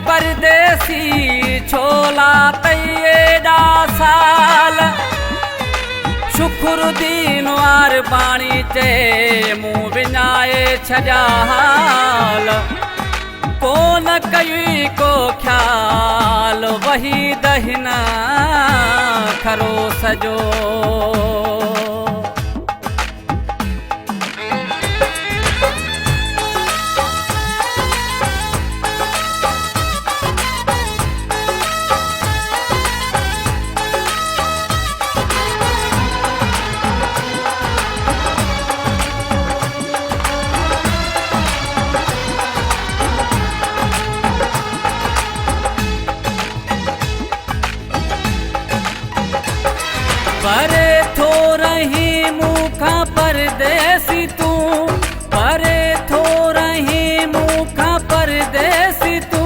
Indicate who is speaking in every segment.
Speaker 1: परदेसी छोला तैयेड़ा साल शुक्रुद्दीन वार बाणी चे मुँह विञाए छॾिया हाल कोन कई को ख्याल वही दहिन खरो सजो परे थो रही मुखा परदेसी तू परे थो रही मुखा परदेसी तू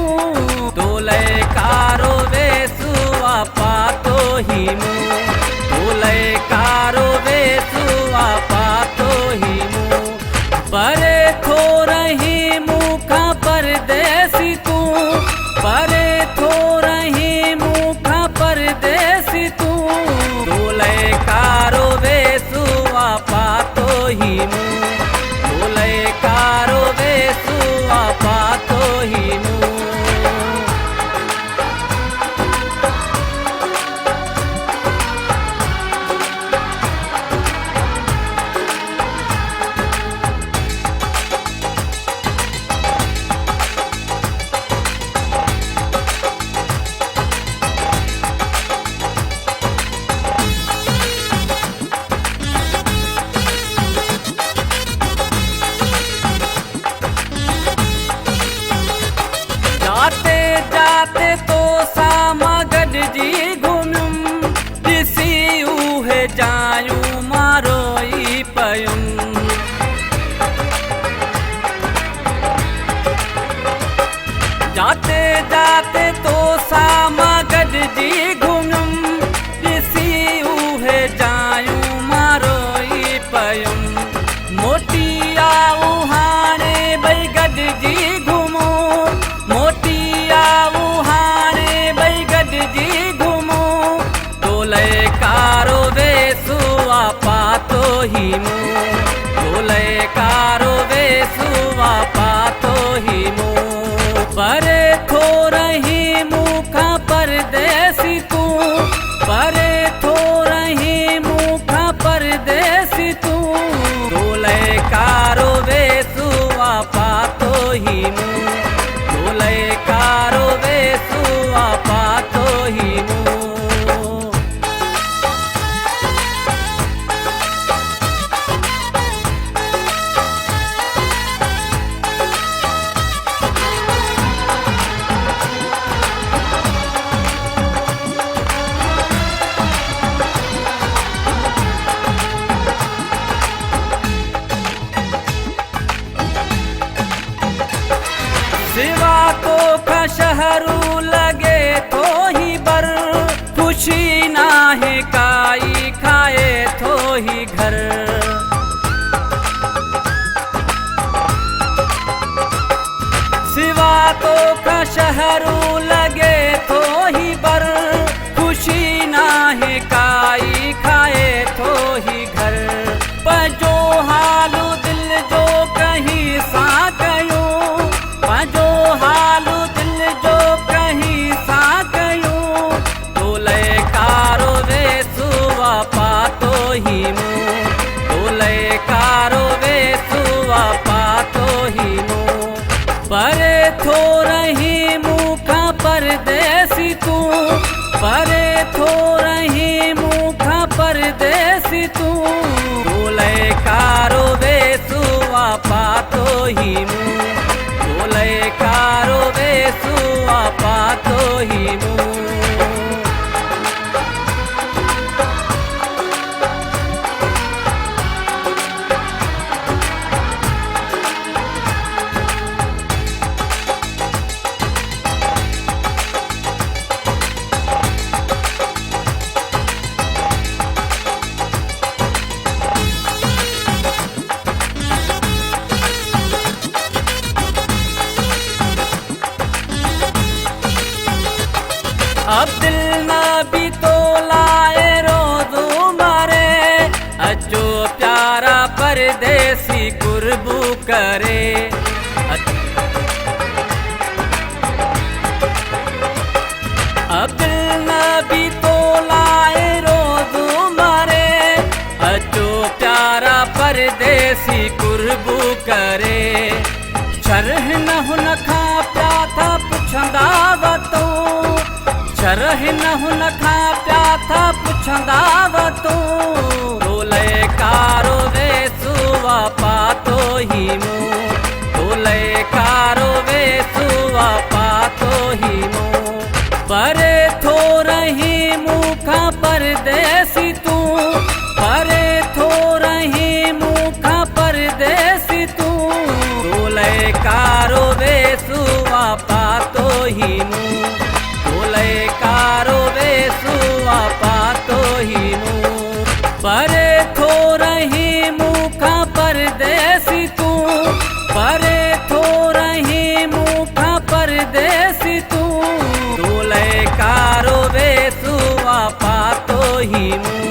Speaker 1: तोले कारो वेसुआ पातो ही मुँह तोले कारो वेसुआ पातो ही मुँह परे थो रही मुखा परदेसी तू परे थो रही मुखा परदेसी तू कारो वेसुआ पातो ही मुँह तोले कारो वेसुआ पातो ही मुँह जाते जाते तो सामा गॾिजी घुमियुम ॾिसी उहे जायूं मारोई पयुम जाते जाते तो सामा गॾिजी घुमियुम ॾिसी उहे जायूं मारोई पयुम मोटी आऊं हाणे ॿई गॾिजी घुमूं मोटी आऊं हाणे ॿई गॾिजी घुमूं तोले कारो वेसुआ पातो ही मुँह तोले कारो वेसुआ पातो ही मुँह परे थो रही मुखा परदेसी तू परे थो रही मुखा परदेसी तू तोले कारो वेसुआ पातो ही मुँह तोले कारो वेसुआ पातो ही मुँह सिवा तो का शहरू लगे तो ही बर खुशी नाहे काई खाए तो ही घर सिवा तो का शहरू लगे तो ही बर खुशी नाहे काई खाए तो ही घर पजो हालू दिल जो कहीं सा कयूं पजो हालू दिल जो कहीं सा कयूं तोले कारो वेसुआ पातो ही मुँह तोले कारो वेसुआ पातो ही मुँह परे थो रही मुखा परदेसी तू परे थो रही मुखा परदेसी तू तोले कारो वेसुआ पातो ही मुँह तोले कारो वेसुआ पातो ही मुँह करे। अब्दुल नबी तो लाए रोज़ू मरे, अचो प्यारा परदेसी कुर्बू करे। शरह न हुन खां पिया था पुछंदा वतो, शरह न हुन खां पिया था पुछंदा वतो। तोले कारो वेसु वापा तो ही मूं, तोले कारो वेसु वापा तो ही मूं। परे थो रही मूंखां परदेसी तूं, परे थो रही मूंखां परदेसी तूं। तोले कारो वेसु वापा तो ही मूं, तोले कारो वेसु वापा तो ही मूं। परे थो रही मूंखां परदेसी तूं, परे थो रही मूंखां परदेसी तूं। तोले कारो वेसु वापा तो ही मूं।